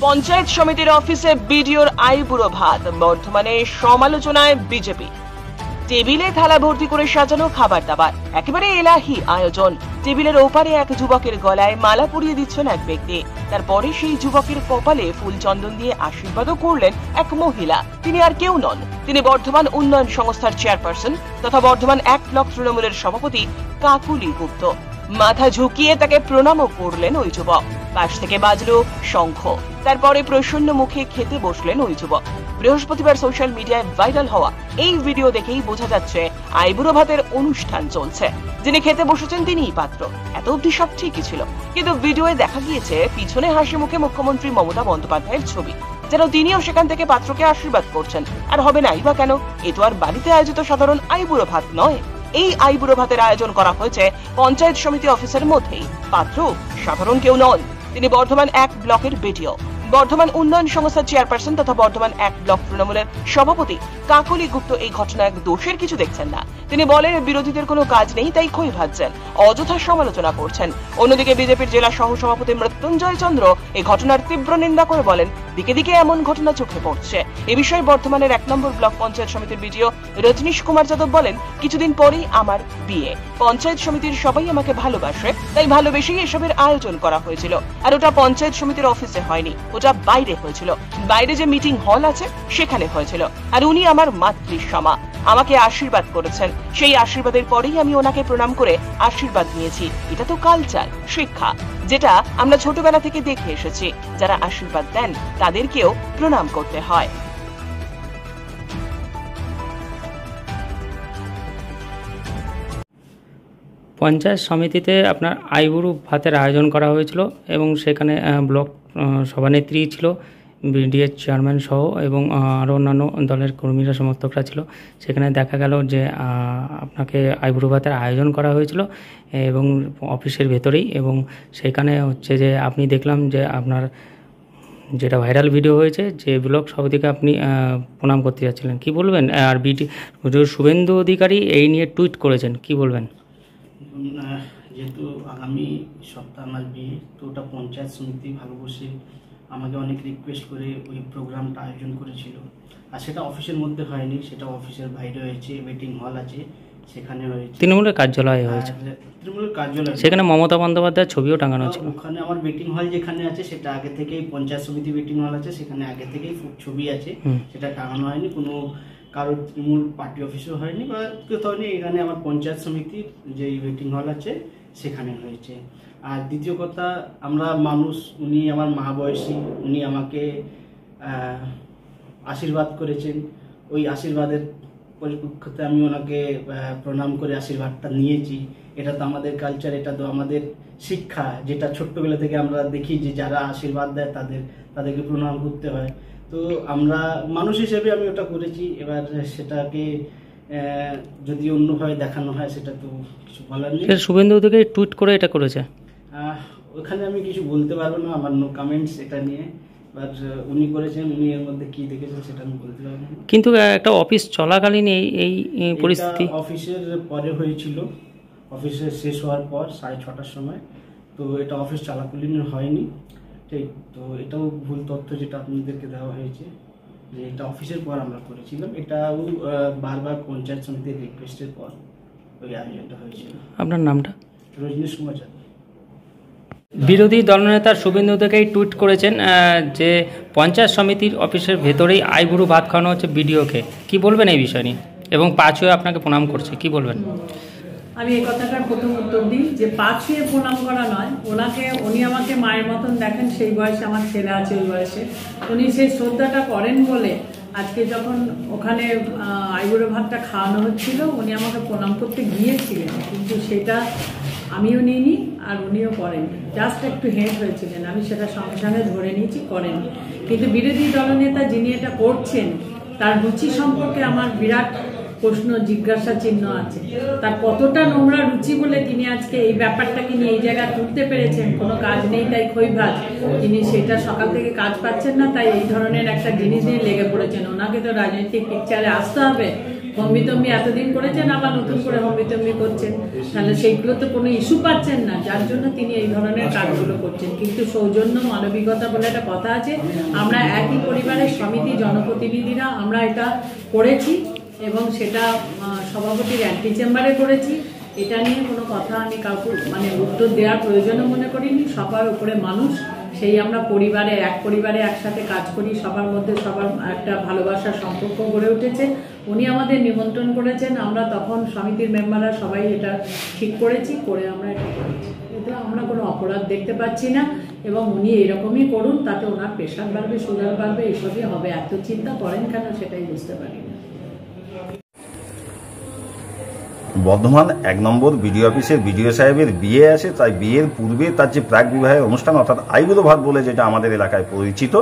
পঞ্চায়েত সমিতির অফিসে বিডিওর আইবুড়ো ভাত, বর্ধমানে সমালোচনায় বিজেপি। টেবিলে থালা ভর্তি করে সাজানো খাবার দাবার, একেবারে এলাহি আয়োজন। টেবিলের ওপারে এক যুবকের গলায় মালা পরিয়ে দিচ্ছেন এক ব্যক্তি, তারপরে সেই যুবকের কপালে ফুল চন্দন দিয়ে আশীর্বাদও করলেন এক মহিলা। তিনি আর কেউ নন, তিনি বর্ধমান উন্নয়ন সংস্থার চেয়ারপারসন তথা বর্ধমান 1 ব্লক তৃণমূলের সভাপতি কাকুলি গুপ্ত। মাথা ঝুঁকিয়ে তাকে প্রণামও করলেন ওই যুবক। পাশ থেকে বাজলো শঙ্খ, তারপরে প্রসন্ন মুখে খেতে বসলেন ওই যুবক। বৃহস্পতিবার সোশ্যাল মিডিয়ায় ভাইরাল হওয়া এই ভিডিও দেখেই বোঝা যাচ্ছে আইবুড়ো ভাতের অনুষ্ঠান চলছে। যিনি খেতে বসেছেন তিনিই পাত্র। এত অব্দি সব ঠিকই ছিল, কিন্তু ভিডিওয়ে দেখা গিয়েছে পিছনে হাসি মুখে মুখ্যমন্ত্রী মমতা বন্দ্যোপাধ্যায়ের ছবি, যেন তিনিও সেখান থেকে পাত্রকে আশীর্বাদ করছেন। আর হবে নাই বা কেন? এ তো আর বাড়িতে আয়োজিত সাধারণ আইবুড়ো ভাত নয়। এই আইবুড়ো ভাতের আয়োজন করা হয়েছে পঞ্চায়েত সমিতি অফিসের মধ্যেই। পাত্র সাধারণ কেউ নন, তিনি বর্ধমান 1 ব্লকের বিডিও, বর্ধমান উন্নয়ন সংস্থার চেয়ারপারসন তথা বর্ধমান 1 ব্লক তৃণমূলের সভাপতি কাকুলি গুপ্ত। এই ঘটনায় দোষের কিছু দেখছেন না। তিনি বলেন বিরোধীদের কোনো কাজ নেই, তাই খই ভাজছেন, অযথা সমালোচনা করছেন। অন্যদিকে বিজেপির জেলা সহ সভাপতি মৃত্যুঞ্জয় চন্দ্র এই ঘটনার তীব্র নিন্দা করে বলেন, দিকে দিকে এমন ঘটনা চোখে পড়ছে। এ বিষয়ে বর্ধমানের 1 নম্বর ব্লক পঞ্চায়েত সমিতির বিডিও রজনীশ কুমার যাদব বলেন, কিছুদিন পরেই আমার বিয়ে। পঞ্চায়েত সমিতির সবাই আমাকে ভালোবাসে, তাই ভালোবেসেই এসবের আয়োজন করা হয়েছিল। আর ওটা পঞ্চায়েত সমিতির অফিসে হয়নি, ওটা বাইরে হয়েছিল। বাইরে যে মিটিং হল আছে সেখানে হয়েছিল। আর উনি আমার মাতৃসমা, আমাকে আশীর্বাদ করেছেন। সেই আশীর্বাদের পরেই আমি ওনাকে প্রণাম করে আশীর্বাদ নিয়েছি। এটা তো কালচার, শিক্ষা, যেটা আমরা ছোটবেলা থেকে দেখে এসেছি। যারা আশীর্বাদ দেন তাদেরকেও প্রণাম করতে হয়। পঞ্চায়েত সমিতিতে আপনার আইবুড়ো ভাতের আয়োজন করা হয়েছিল এবং সেখানে ব্লক সভানেত্রী ছিল, বিডিএর চেয়ারম্যান সহ এবং আরও অন্যান্য দলের কর্মীরা সমর্থকরা ছিল। সেখানে দেখা গেল যে আপনাকে আইবুড়ো ভাতের আয়োজন করা হয়েছিল এবং অফিসের ভেতরেই, এবং সেখানে হচ্ছে যে আপনি দেখলাম যে আপনার যেটা ভাইরাল ভিডিও হয়েছে যে ব্লক সভাপতিকে আপনি প্রণাম করতে যাচ্ছিলেন, কি বলবেন? আর শুভেন্দু অধিকারী এই নিয়ে টুইট করেছেন, কি বলবেন? যেহেতু আগামী সপ্তাহ আমার বিয়ে, তো ওটা পঞ্চায়েত সমিতি ভালোবসে আমাকে অনেক রিকোয়েস্ট করে ওই প্রোগ্রামটা আয়োজন করেছিল। আর সেটা অফিসের মধ্যে হয়নি, সেটা অফিসের বাইরে হয়েছে, ওয়েটিং হল আছে সেখানে হয়েছে, তৃণমূলের কার্যালয় হয়েছে। তৃণমূলের কার্যালয়, সেখানে মমতা বন্দ্যোপাধ্যায়ের ছবিও টাঙানো ছিল। ওখানে আমার ওয়েটিং হল যেখানে আছে সেটা আগে থেকেই, পঞ্চায়েত সমিতি ওয়েটিং হল আছে সেখানে আগে থেকেই ছবি আছে, সেটা টাঙানো হয়নি। কোনো কারোর তৃণমূল পার্টি অফিসও হয়নি বা কোথাও নেই। এখানে আমার পঞ্চায়েত সমিতির যে ওয়েটিং হল আছে সেখানে হয়েছে। আর দ্বিতীয় কথা, আমরা মানুষ, উনি আমার মা বয়সী, উনি আমাকে আশীর্বাদ করেছেন। ওই আশীর্বাদের পরিপ্রেক্ষিতে আমি ওনাকে প্রণাম করে আশীর্বাদটা নিয়েছি। এটা তো আমাদের কালচার, এটা তো আমাদের শিক্ষা, যেটা ছোট্টবেলা থেকে আমরা দেখি যে যারা আশীর্বাদ দেয় তাদেরকে প্রণাম করতে হয়। তো আমরা মানুষ হিসেবে আমি ওটা করেছি। এবার সেটাকে যদি অন্যভাবে দেখানো হয় সেটা তো কিছু বলার নেই। শুভেন্দু অধিকারী টুইট করে এটা করেছে, ওখানে আমি কিছু বলতে পারবো না, আমার নো কমেন্টস এটা নিয়ে। বাট উনি করেছেন, উনি এর মধ্যে কি দেখেছেন সেটা আমি বলতে পারবো না। কিন্তু একটা অফিস চলাকালীন এই পরিস্থিতি অফিসের পরে হয়েছিল, অফিসের শেষ হওয়ার পর 6:30টার সময়। তো এটা অফিস চলাকালীন হয়নি, ঠিক। তো এটাও ভুল তথ্য যেটা আপনাদেরকে দেওয়া হয়েছে, যে এটা অফিসের পর আমরা করেছিলাম। এটাও বারবার পঞ্চায়েত সমিতির রিকোয়েস্টের পর ওই আয়োজনটা হয়েছিল। আপনার নামটা? রজনীশ কুমার যাদব। বিরোধী দলনেতা শুভেন্দু অধিকারী টুইট করেছেন যে পঞ্চায়েত সমিতির অফিসের ভেতরেই আইবুড়ো ভাত খাওয়ানো হচ্ছে বিডিওকে, কি বলবেন এই বিষয় নিয়ে? এবং পা ছুঁয়ে আপনাকে প্রণাম করছে, কি বলবেন? আমি এই কথাটার প্রথম উত্তর দিই যে পা ছুঁয়ে প্রণাম করা নয়, উনি আমাকে মায়ের মতন দেখেন, সেই বয়সে আমার ছেলে আছে, ওই বয়সে উনি সেই শ্রদ্ধাটা করেন বলে আজকে যখন ওখানে আইবুড়ো ভাতটা খাওয়ানো হচ্ছিল উনি আমাকে প্রণাম করতে গিয়েছিলেন, কিন্তু সেটা আমিও নিইনি আর উনিও করেননি। জাস্ট একটু হেঁট হয়েছিলেন, আমি সেটা সঙ্গে সঙ্গে ধরে নিয়েছি, করেননি। কিন্তু বিরোধী দলনেতা যিনি এটা করছেন তার রুচি সম্পর্কে আমার বিরাট প্রশ্ন, জিজ্ঞাসা চিহ্ন আছে। তার কতটা নোংরা রুচি বলে তিনি আজকে এই ব্যাপারটাকে নিয়ে এই জায়গায় তুলতে পেরেছেন। কোনো কাজ নেই তাই খই ভাত, তিনি সেটা সকাল থেকে কাজ পাচ্ছেন না, তাই এই ধরনের একটা জিনিস নিয়ে লেগে পড়েছেন। ওনাকে তো রাজনৈতিক পিকচারে আসতে হবে, হম্বিতম্বি এতদিন করেছেন, আবার নতুন করে হম্বিতম্বি করছেন, তাহলে সেইগুলো তো কোনো ইস্যু পাচ্ছেন না, যার জন্য তিনি এই ধরনের কাজগুলো করছেন। কিন্তু সৌজন্য মানবিকতা বলে একটা কথা আছে, আমরা একই পরিবারের সমিতি জনপ্রতিনিধিরা আমরা এটা করেছি এবং সেটা সভাপতির অ্যান্টি চেম্বারে করেছি। এটা নিয়ে কোনো কথা আমি কাউকে উত্তর দেওয়ার প্রয়োজনও মনে করিনি। সবার উপরে মানুষ, সেই আমরা এক পরিবারে একসাথে কাজ করি, সবার মধ্যে সবার একটা ভালোবাসার সম্পর্ক গড়ে উঠেছে। উনি আমাদের নিমন্ত্রণ করেছেন, আমরা তখন সমিতির মেম্বাররা সবাই এটা ঠিক করেছি, করে আমরা এটা করেছি। এতে আমরা কোনো অপরাধ দেখতে পাচ্ছি না এবং উনি এরকমই করুন, তাতে ওনার প্রেশার বাড়বে, সুগার বাড়বে, এসবই হবে। এত চিন্তা করেন কেন সেটাই বুঝতে পারি না। বর্ধমান 1 নম্বর বিডিও অফিসের বিডিও সাহেবের বিয়ে আছে, তাই বিয়ের পূর্বে তার যে প্রাক বিবাহের অনুষ্ঠান অর্থাৎ আইবুড়ো ভাত বলে যেটা আমাদের এলাকায় পরিচিত,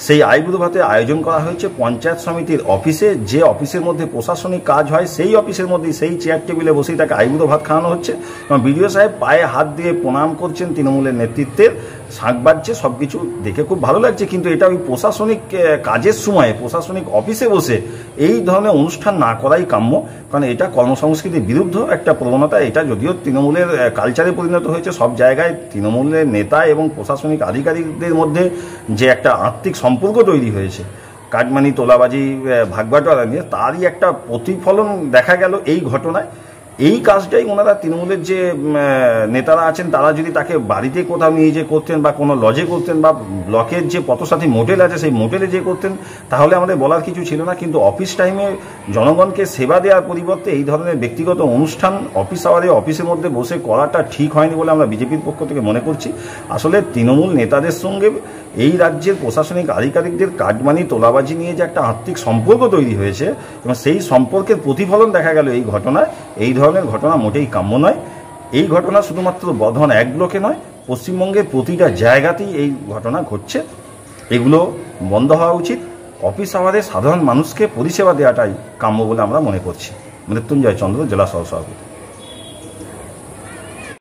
সেই আইবুড়ো ভাতের আয়োজন করা হয়েছে পঞ্চায়েত সমিতির অফিসে। যে অফিসের মধ্যে প্রশাসনিক কাজ হয় সেই অফিসের মধ্যে সেই চেয়ার টেবিলে বসেই তাকে আইবুড়ো ভাত খাওয়ানো হচ্ছে এবং বিডিও সাহেব পায়ে হাত দিয়ে প্রণাম করছেন তৃণমূলের নেতৃত্বের, শাঁখ বাজছে, সব কিছু দেখে খুব ভালো লাগছে। কিন্তু এটা ওই প্রশাসনিক কাজের সময় প্রশাসনিক অফিসে বসে এই ধরনের অনুষ্ঠান না করাই কাম্য, কারণ এটা কর্মসংস্কৃতির বিরুদ্ধ একটা প্রবণতা। এটা যদিও তৃণমূলের কালচারে পরিণত হয়েছে, সব জায়গায় তৃণমূলের নেতা এবং প্রশাসনিক আধিকারিকদের মধ্যে যে একটা আত্মিক সম্পর্ক তৈরি হয়েছে কাটমানি তোলাবাজি ভাগবাটোয়ারা নিয়ে, তারই একটা প্রতিফলন দেখা গেল এই ঘটনায়। এই কাজটাই ওনারা তৃণমূলের যে নেতারা আছেন তারা যদি তাকে বাড়িতে কোথাও নিয়ে যে করতেন বা কোনো লজে করতেন বা ব্লকের যে পথসাথী মোটেল আছে সেই মোটেলে যে করতেন তাহলে আমাদের বলার কিছু ছিল না। কিন্তু অফিস টাইমে জনগণকে সেবা দেওয়ার পরিবর্তে এই ধরনের ব্যক্তিগত অনুষ্ঠান অফিস আওয়ারে অফিসের মধ্যে বসে করাটা ঠিক হয়নি বলে আমরা বিজেপির পক্ষ থেকে মনে করছি। আসলে তৃণমূল নেতাদের সঙ্গে এই রাজ্যের প্রশাসনিক আধিকারিকদের কাটমানি তোলাবাজি নিয়ে যে একটা আত্মিক সম্পর্ক তৈরি হয়েছে এবং সেই সম্পর্কের প্রতিফলন দেখা গেল এই ঘটনায়। এই ধরনের ঘটনা মোটেই কাম্য নয়। এই ঘটনা শুধুমাত্র বর্ধমান 1 ব্লকে নয়, পশ্চিমবঙ্গের প্রতিটা জায়গাতেই এই ঘটনা ঘটছে। এগুলো বন্ধ হওয়া উচিত। অফিস আওয়ারে সাধারণ মানুষকে পরিষেবা দেওয়াটাই কাম্য বলে আমরা মনে করছি। মৃত্যুঞ্জয় চন্দ্র, জেলা সহ সভাপতি।